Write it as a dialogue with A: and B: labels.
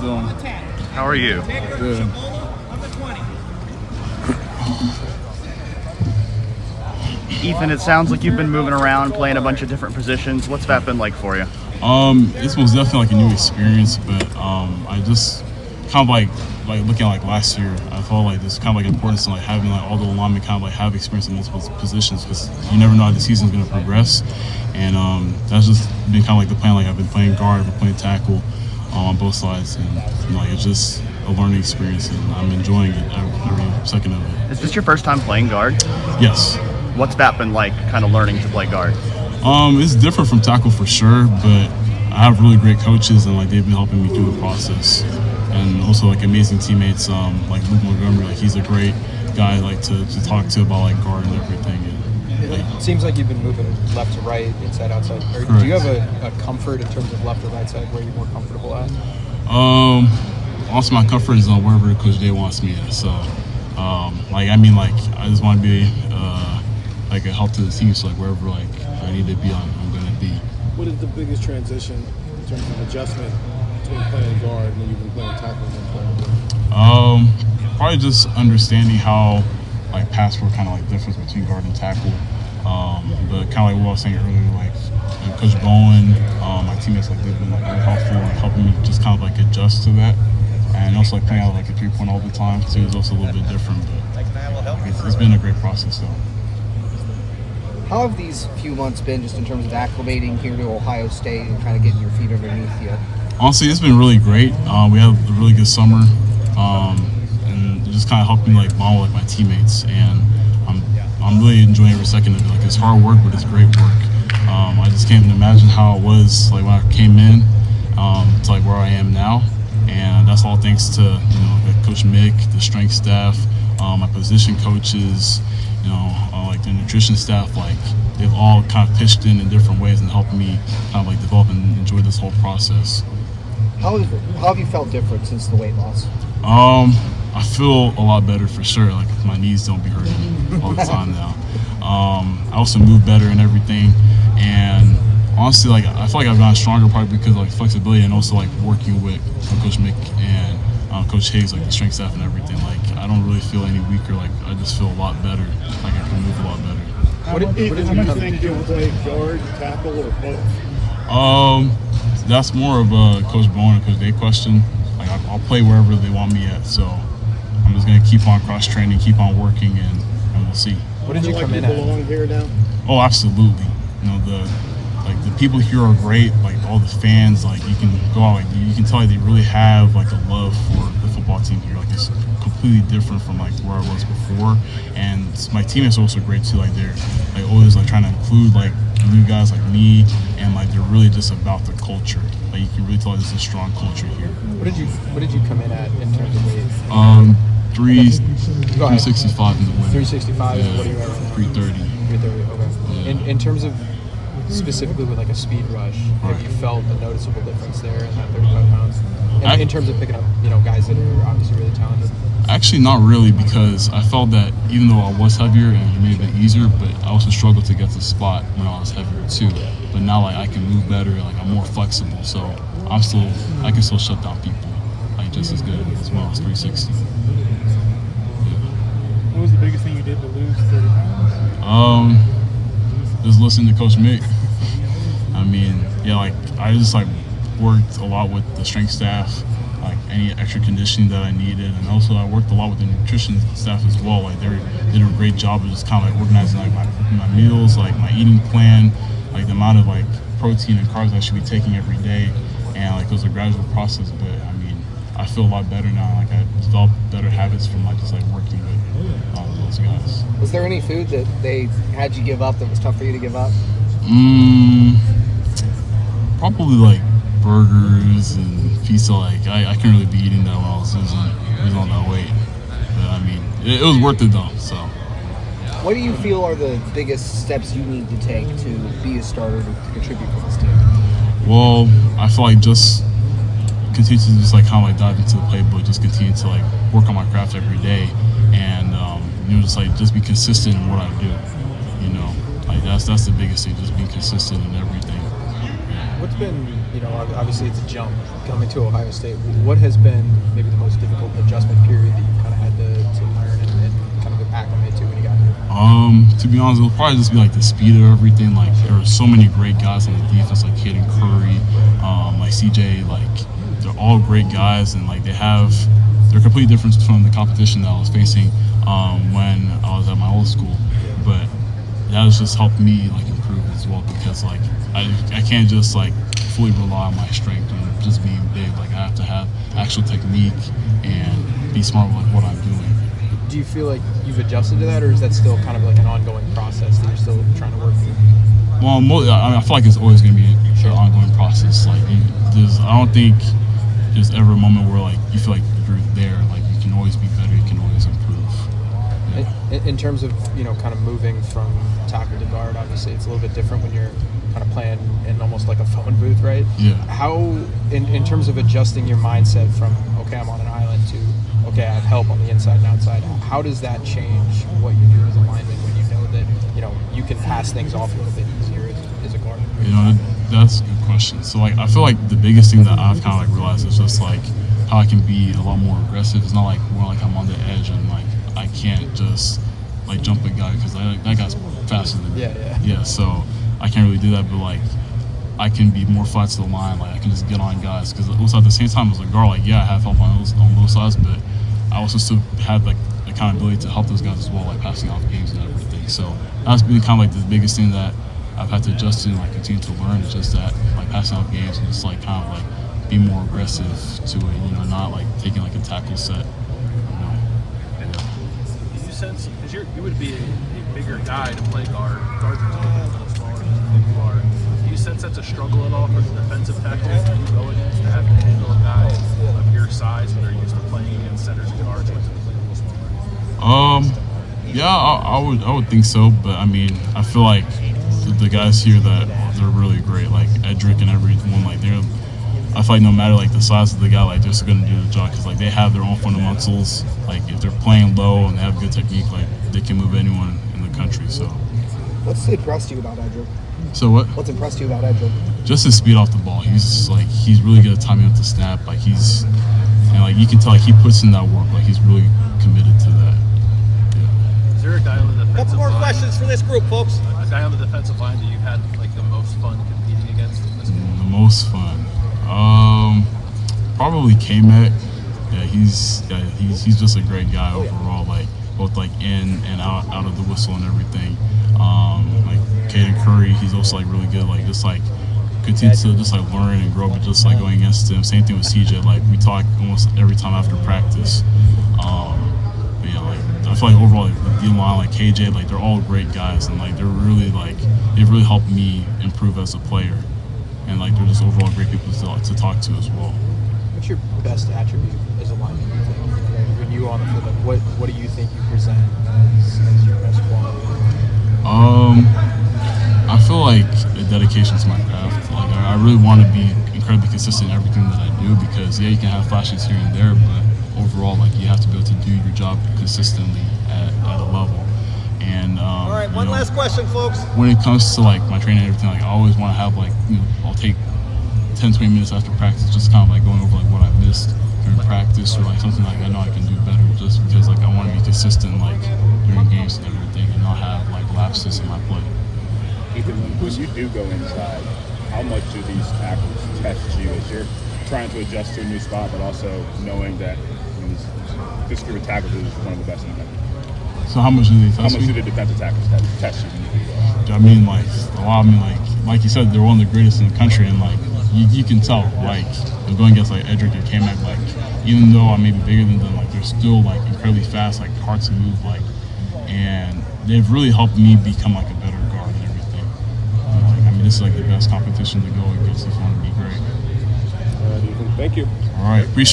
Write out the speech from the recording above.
A: doing?
B: How are you?
A: Good.
B: Ethan, it sounds like you've been moving around, playing a bunch of different positions. What's that been like for you?
C: This was definitely like a new experience, but I just kind of like looking at like last year, I felt like there's kind of like importance in like having like all the linemen kind of like have experience in multiple positions because you never know how the season's going to progress, and that's just been kind of like the plan. Like I've been playing guard, I've been playing tackle on both sides, and like it's just a learning experience, and I'm enjoying it every second of it.
B: Is this your first time playing guard?
C: Yes.
B: What's that been like, kind of learning to play guard?
C: It's different from tackle for sure, but I have really great coaches, and like they've been helping me through the process, and also like amazing teammates. Like Luke Montgomery, like he's a great guy, like to talk to about like guard and everything. And, like,
D: it seems like you've been moving left to right, inside, outside. Do you have a comfort in terms of left or right side where you're more comfortable at?
C: Also my comfort is on wherever Coach Day wants me at. So, I just want to be like a help to the team. So like wherever like I need to be, I'm going to be.
A: What is the biggest transition in terms of adjustment between playing guard when you've been playing tackle and playing?
C: Probably just understanding how like pass work kind of like difference between guard and tackle. But kind of like what I was saying earlier, like Coach Bowen, my teammates, like they've been like really helpful and helping me just kind of like adjust to that. And also like playing out like a 3-point all the time too is also a little bit different. But it's been a great process though.
E: How have these few months been just in terms of acclimating here to Ohio State and kind of getting your feet underneath you?
C: Honestly, it's been really great. We had a really good summer, and just kind of helping like bond with like my teammates. And I'm really enjoying every second of it. Like it's hard work, but it's great work. I just can't even imagine how it was like when I came in to like where I am now, and that's all thanks to like Coach Mick, the strength staff, my position coaches. Like the nutrition staff, like they've all kind of pitched in different ways and helped me kind of like develop and enjoy this whole process.
E: How have you felt different since the weight loss?
C: I feel a lot better for sure. Like my knees don't be hurting all the time now. I also move better and everything. And honestly, like I feel like I've gotten stronger probably because of like flexibility and also like working with Coach Mick and Coach Hayes, like the strength staff and everything. Like I don't really feel any weaker. Like I just feel a lot better. Like I can move a lot better.
A: What do you think you'll play guard, tackle, or both?
C: That's more of a Coach Bowen and Coach Day question. Like I'll play wherever they want me at. So I'm just gonna keep on cross training, keep on working, and we'll see.
D: What did you come in at?
A: Belong here now?
C: Oh, absolutely. The people here are great. Like all the fans, like you can go out, like you can tell like, they really have like a love for the football team here. Like it's completely different from like where I was before. And my teammates are also great too. Like they're like always like trying to include like new guys like me, and like they're really just about the culture. Like you can really tell there's a strong culture here.
D: What did you come in at in terms of weight?
C: 365 in the winter.
D: 365.
C: Yeah,
D: what are you at right now?
C: 330.
D: 330. Okay.
C: Yeah.
D: In terms of specifically with like a speed rush, have you felt a noticeable difference there in that 35 pounds? In terms of picking up, guys that are obviously really talented?
C: Actually, not really, because I felt that even though I was heavier and it may have been easier, but I also struggled to get to the spot when I was heavier too. But now, like I can move better, like I'm more flexible, so I can still shut down people like just as good as well as 360.
A: What was the biggest thing you did to lose 30 pounds?
C: Just listen to Coach Mick. I mean, yeah, like I just like worked a lot with the strength staff, like any extra conditioning that I needed, and also I worked a lot with the nutrition staff as well. Like they did a great job of just kind of like organizing like my meals, like my eating plan, like the amount of like protein and carbs I should be taking every day, and like it was a gradual process. But I mean, I feel a lot better now. Like I developed better habits from like just like working with those guys.
E: Was there any food that they had you give up that was tough for you to give up?
C: Probably like burgers and pizza. Like I couldn't really be eating that when I was losing all that weight. But I mean, it was worth it though. So.
E: What do you feel are the biggest steps you need to take to be a starter to contribute to this team?
C: Well, I feel like just continue to just like kind of like dive into the playbook, just continue to like work on my craft every day, and just be consistent in what I do. Like that's the biggest thing, just being consistent in everything. Yeah.
D: What's been, obviously it's a jump coming to Ohio State. What has been maybe the most difficult adjustment period that you kind of had to learn and kind of acclimate to when you got here?
C: To be honest, it'll probably just be like the speed of everything. Like there are so many great guys on the defense, like Caden Curry, like CJ, like they're all great guys, and like they're completely different from the competition that I was facing when I was at my old school. But that has just helped me like improve as well, because like I can't just like fully rely on my strength and just being big. Like I have to have actual technique and be smart with like what I'm doing.
D: Do you feel like you've adjusted to that, or is that still kind of like an ongoing process that you're still trying to work through?
C: Well, I feel like it's always going to be an ongoing process. Like I don't think there's ever a moment where like you feel like you're there. Like you can always be better. You can always improve. Yeah.
D: In terms of kind of moving from tackle to guard, obviously it's a little bit different when you're kind of playing in almost like a phone booth, right?
C: Yeah.
D: How in terms of adjusting your mindset from okay, I'm on an island to okay, I have help on the inside and outside. How does that change what you do as a lineman when you know that you can pass things off a little bit easier as a guard?
C: That's a good question. So like I feel like the biggest thing that I've kind of like realized is just like how I can be a lot more aggressive. It's not like more like I'm on the edge and like I can't just like jump a guy because that guy's faster than me. Yeah. So I can't really do that, but like I can be more flat to the line. Like I can just get on guys, because also at the same time as a guard, like I have help on both sides, but I also still have like accountability to help those guys as well, like passing off games and everything. So that's been kind of like the biggest thing that I've had to adjust to and like continue to learn, is just that like passing off games and just like kind of like be more aggressive to it, not like taking like a tackle set.
F: Do you sense, because you would be a bigger guy to play guard, guards are typically a little smaller than you are. Do you sense that's a struggle at all for the defensive tackles that you go against, to have to handle a guy of your size that are used to playing against centers and guards, which is a little smaller?
C: Yeah, I would think so, but I mean, I feel like the guys here that they're really great, like Edric and everyone, like I feel like no matter like the size of the guy, like they're still gonna do the job, because like they have their own fundamentals. Like if they're playing low and they have good technique, like they can move anyone in the country. So
E: What's impressed you about Edric?
C: So what?
E: What's impressed you about Edric?
C: Just his speed off the ball. He's really good at timing up the snap. Like you can tell like he puts in that work. Like he's really committed to that. Yeah.
F: Is there a guy on the defensive line?
G: Couple more questions for this group, folks.
F: A guy on the defensive line that you've had like the most fun competing against in this game?
C: The most fun. Probably K-Met. Yeah, he's just a great guy overall. Like both like in and out of the whistle and everything. Like Caden Curry, he's also like really good. Like just like continue to just like learn and grow, but just like going against him. Same thing with CJ. Like we talk almost every time after practice. But yeah, like I feel like overall like the D-line, like KJ, like they're all great guys, and like they've really helped me improve as a player. And like they're just overall great people to talk to as well.
D: What's your best attribute as a lineman, you think? When you on the field, like, what do you think you present as your best quality?
C: I feel like a dedication to my craft. Like I really want to be incredibly consistent in everything that I do, because you can have flashes here and there, but overall, like you have to be able to do your job consistently at a level. And
G: All right, one last question, folks.
C: When it comes to like my training and everything, like I always want to have like I'll take 10-20 minutes after practice, just kind of like going over like what I missed during practice, or like something like I know I can do better, just because like I want to be consistent like during games and everything, and not have like lapses in my play.
H: Ethan, when you do go inside, how much do these tackles test you as you're trying to adjust to a new spot, but also knowing that this group of tackles is one of the best in the country?
C: So how much do they test
H: How much
C: me?
H: do the defensive tackles test you?
C: I mean, like a lot. I mean, like you said, they're one of the greatest in the country, and like you can tell, like I'm going against like Edric and K-Mac, like even though I may be bigger than them, like they're still like incredibly fast, like hard to move, like, and they've really helped me become like a better guard and everything. And, like, I mean, this is like the best competition to go against if you want to be great.
H: Ethan, thank you.
C: All right, appreciate.